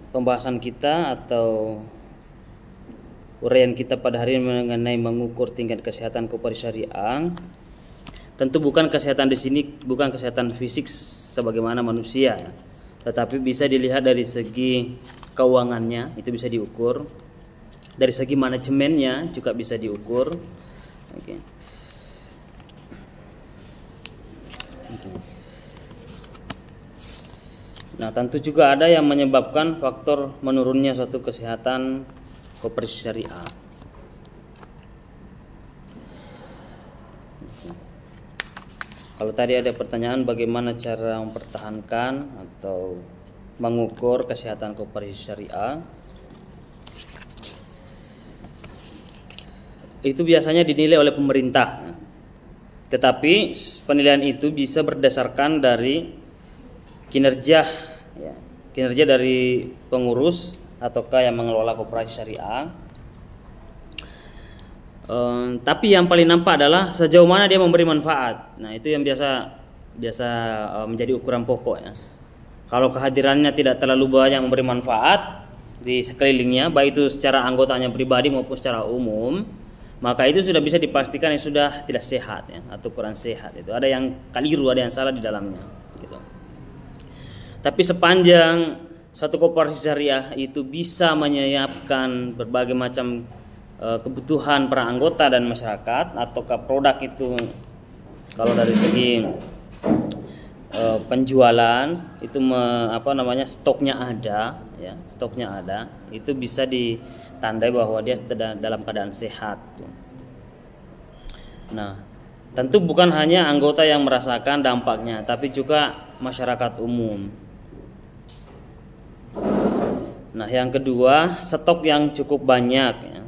pembahasan kita atau uraian kita pada hari ini mengenai mengukur tingkat kesehatan koperasi syariah. Tentu bukan kesehatan di sini bukan kesehatan fisik sebagaimana manusia, ya. Tetapi bisa dilihat dari segi keuangannya, itu bisa diukur. Dari segi manajemennya juga bisa diukur. Oke. Nah, tentu juga ada yang menyebabkan faktor menurunnya suatu kesehatan koperasi syariah. Kalau tadi ada pertanyaan bagaimana cara mempertahankan atau mengukur kesehatan koperasi syariah, itu biasanya dinilai oleh pemerintah. Tetapi penilaian itu bisa berdasarkan dari kinerja dari pengurus ataukah yang mengelola koperasi syariah. Tapi yang paling nampak adalah sejauh mana dia memberi manfaat. Nah, itu yang biasa menjadi ukuran pokok, ya. Kalau kehadirannya tidak terlalu banyak memberi manfaat di sekelilingnya, baik itu secara anggotanya pribadi maupun secara umum, maka itu sudah bisa dipastikan yang sudah tidak sehat, ya, atau kurang sehat. Itu ada yang keliru, ada yang salah di dalamnya, gitu. Tapi sepanjang suatu koperasi syariah itu bisa menyiapkan berbagai macam kebutuhan para anggota dan masyarakat, ataukah produk itu kalau dari segi penjualan itu stoknya ada, ya, stoknya ada, itu bisa ditandai bahwa dia dalam keadaan sehat. Nah, tentu bukan hanya anggota yang merasakan dampaknya, tapi juga masyarakat umum. Nah, yang kedua, stok yang cukup banyak, ya.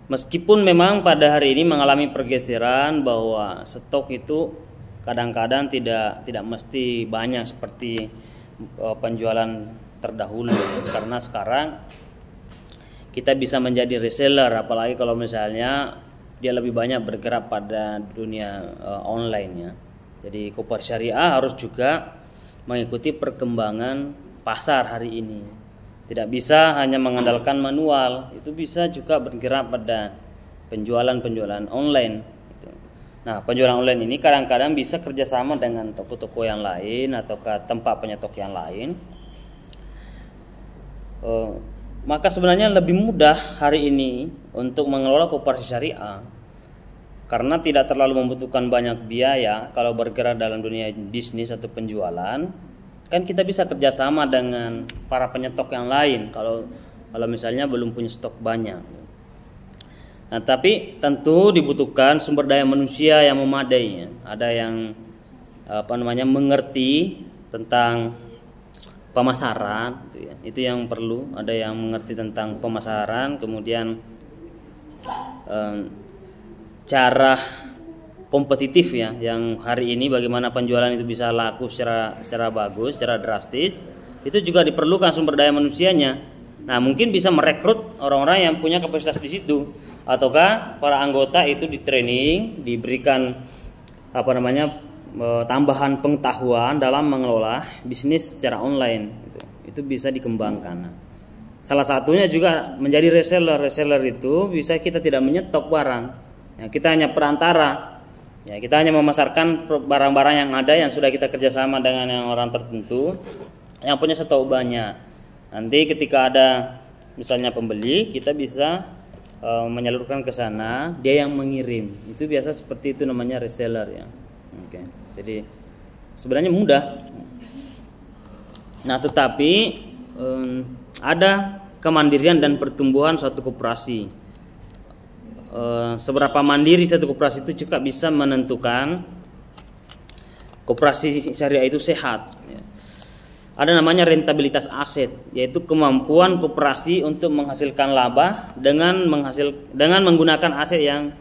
Meskipun memang pada hari ini mengalami pergeseran bahwa stok itu kadang-kadang tidak mesti banyak seperti penjualan terdahulu, karena sekarang kita bisa menjadi reseller, apalagi kalau misalnya dia lebih banyak bergerak pada dunia online, ya. Jadi koperasi syariah harus juga mengikuti perkembangan pasar hari ini. Tidak bisa hanya mengandalkan manual, itu bisa juga bergerak pada penjualan online. Nah, penjualan online ini kadang-kadang bisa kerjasama dengan toko-toko yang lain ataukah tempat penyetok yang lain. Maka sebenarnya lebih mudah hari ini untuk mengelola koperasi syariah karena tidak terlalu membutuhkan banyak biaya kalau bergerak dalam dunia bisnis atau penjualan. Kan kita bisa kerjasama dengan para penyetok yang lain kalau misalnya belum punya stok banyak. Nah, tapi tentu dibutuhkan sumber daya manusia yang memadai, ya. Ada yang mengerti tentang pemasaran, gitu, ya. Itu yang perlu. Ada yang mengerti tentang pemasaran, kemudian cara kompetitif, ya, yang hari ini bagaimana penjualan itu bisa laku secara bagus, secara drastis, itu juga diperlukan sumber daya manusianya. Nah, mungkin bisa merekrut orang-orang yang punya kapasitas di situ, ataukah para anggota itu di training, diberikan tambahan pengetahuan dalam mengelola bisnis secara online. Itu bisa dikembangkan. Nah, salah satunya juga menjadi reseller. Reseller itu bisa kita tidak menyetok barang, ya, kita hanya perantara. Ya, kita hanya memasarkan barang-barang yang ada yang sudah kita kerjasama dengan yang orang tertentu yang punya stok banyak. Nanti ketika ada misalnya pembeli, kita bisa menyalurkan ke sana, dia yang mengirim. Itu biasa seperti itu namanya reseller, ya. Oke. Jadi sebenarnya mudah. Nah, tetapi ada kemandirian dan pertumbuhan suatu koperasi. Seberapa mandiri satu koperasi itu juga bisa menentukan koperasi syariah itu sehat, ya. Ada namanya rentabilitas aset, yaitu kemampuan koperasi untuk menghasilkan laba dengan menggunakan aset yang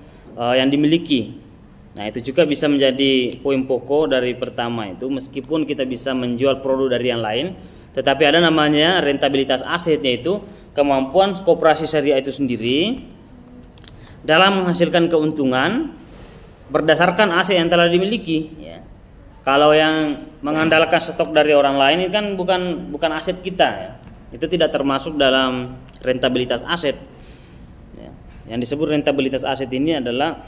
dimiliki. Nah, itu juga bisa menjadi poin pokok dari pertama itu. Meskipun kita bisa menjual produk dari yang lain, tetapi ada namanya rentabilitas aset, yaitu kemampuan koperasi syariah itu sendiri dalam menghasilkan keuntungan berdasarkan aset yang telah dimiliki, ya. Kalau yang mengandalkan stok dari orang lain itu kan bukan aset kita, ya. itu tidak termasuk dalam rentabilitas aset. Ya. Yang disebut rentabilitas aset ini adalah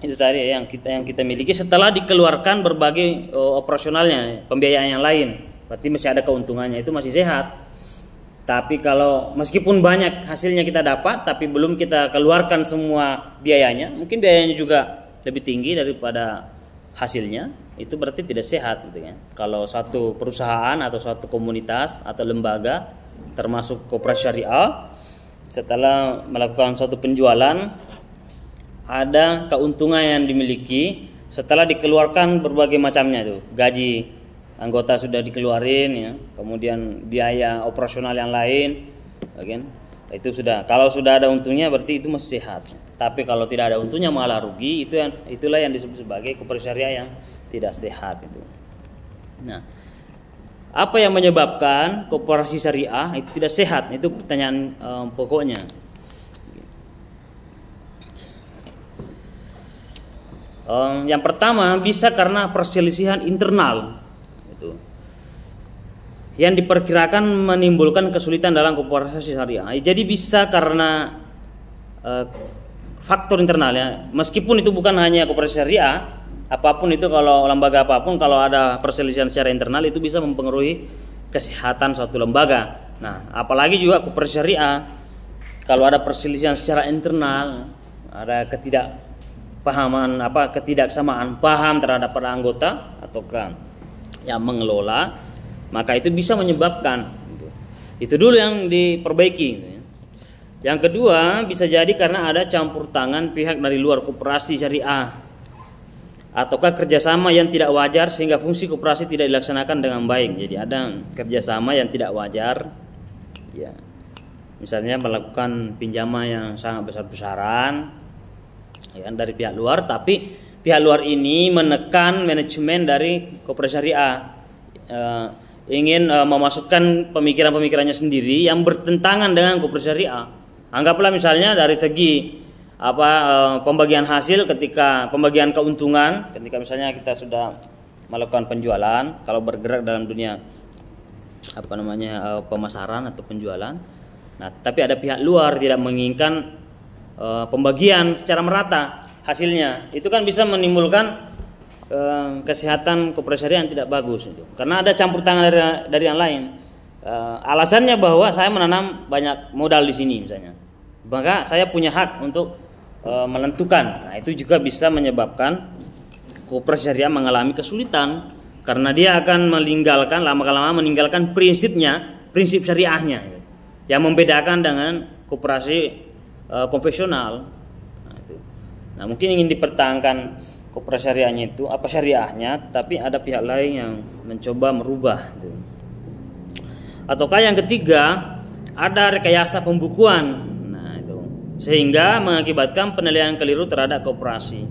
itu tadi yang kita miliki setelah dikeluarkan berbagai operasionalnya, pembiayaan yang lain. Berarti masih ada keuntungannya, itu masih sehat. Tapi kalau meskipun banyak hasilnya kita dapat, tapi belum kita keluarkan semua biayanya, mungkin biayanya juga lebih tinggi daripada hasilnya, itu berarti tidak sehat gitu ya. Kalau satu perusahaan atau suatu komunitas atau lembaga termasuk koperasi syariah setelah melakukan suatu penjualan ada keuntungan yang dimiliki setelah dikeluarkan berbagai macamnya tuh, gaji anggota sudah dikeluarin ya, kemudian biaya operasional yang lain, kan? Itu sudah. Kalau sudah ada untungnya berarti itu masih sehat. Tapi kalau tidak ada untungnya malah rugi, itulah yang disebut sebagai koperasi syariah yang tidak sehat itu. Nah, apa yang menyebabkan koperasi syariah itu tidak sehat? Itu pertanyaan pokoknya. Yang pertama bisa karena perselisihan internal itu, yang diperkirakan menimbulkan kesulitan dalam koperasi syariah. Jadi bisa karena faktor internal ya. Meskipun itu bukan hanya koperasi syariah, apapun itu, kalau lembaga apapun kalau ada perselisihan secara internal itu bisa mempengaruhi kesehatan suatu lembaga. Nah, apalagi juga koperasi syariah, kalau ada perselisihan secara internal, ada ketidaksamaan paham terhadap para anggota ataukah yang mengelola, maka itu bisa menyebabkan itu dulu yang diperbaiki. Yang kedua bisa jadi karena ada campur tangan pihak dari luar koperasi syariah ataukah kerjasama yang tidak wajar sehingga fungsi koperasi tidak dilaksanakan dengan baik. Jadi ada kerjasama yang tidak wajar ya, misalnya melakukan pinjaman yang sangat besar-besaran ya, dari pihak luar, tapi pihak luar ini menekan manajemen dari koperasi syariah, ingin memasukkan pemikiran-pemikirannya sendiri yang bertentangan dengan koperasi syariah. Anggaplah misalnya dari segi pembagian hasil, ketika pembagian keuntungan, ketika misalnya kita sudah melakukan penjualan, kalau bergerak dalam dunia pemasaran atau penjualan, nah tapi ada pihak luar tidak menginginkan pembagian secara merata hasilnya, itu kan bisa menimbulkan kesehatan koperasi syariah yang tidak bagus itu. Karena ada campur tangan dari yang lain. Alasannya bahwa saya menanam banyak modal di sini misalnya, maka saya punya hak untuk menentukan. Nah, itu juga bisa menyebabkan koperasi syariah mengalami kesulitan karena dia akan lama-lama meninggalkan prinsip syariahnya yang membedakan dengan koperasi konvensional. Nah, mungkin ingin dipertahankan koperasi syariahnya itu syariahnya, tapi ada pihak lain yang mencoba merubah. Ataukah yang ketiga ada rekayasa pembukuan, sehingga mengakibatkan penilaian keliru terhadap koperasi.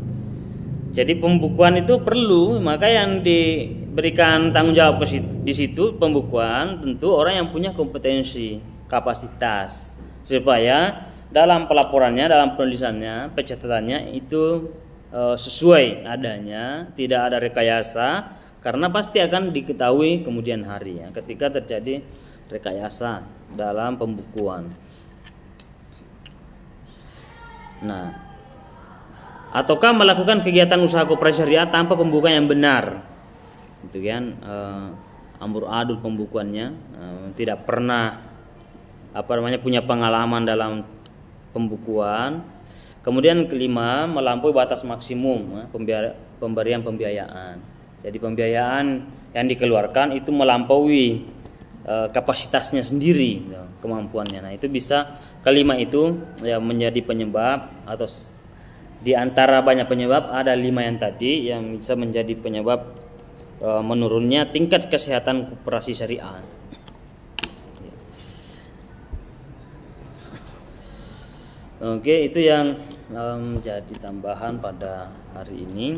Jadi pembukuan itu perlu, maka yang diberikan tanggung jawab di situ pembukuan tentu orang yang punya kompetensi, kapasitas, supaya dalam pelaporannya, dalam penulisannya, pencatatannya itu sesuai adanya, tidak ada rekayasa, karena pasti akan diketahui kemudian hari ya, ketika terjadi rekayasa dalam pembukuan. Nah, ataukah melakukan kegiatan usaha koperasi syariah tanpa pembukuan yang benar, itu kan ambur adul pembukuannya, tidak pernah punya pengalaman dalam pembukuan. Kemudian kelima, melampaui batas maksimum pemberian pembiayaan. Jadi pembiayaan yang dikeluarkan itu melampaui kapasitasnya sendiri, kemampuannya. Nah, itu bisa, kelima itu ya menjadi penyebab, atau di antara banyak penyebab ada 5 yang tadi yang bisa menjadi penyebab menurunnya tingkat kesehatan koperasi syariah. Oke, itu yang menjadi tambahan pada hari ini.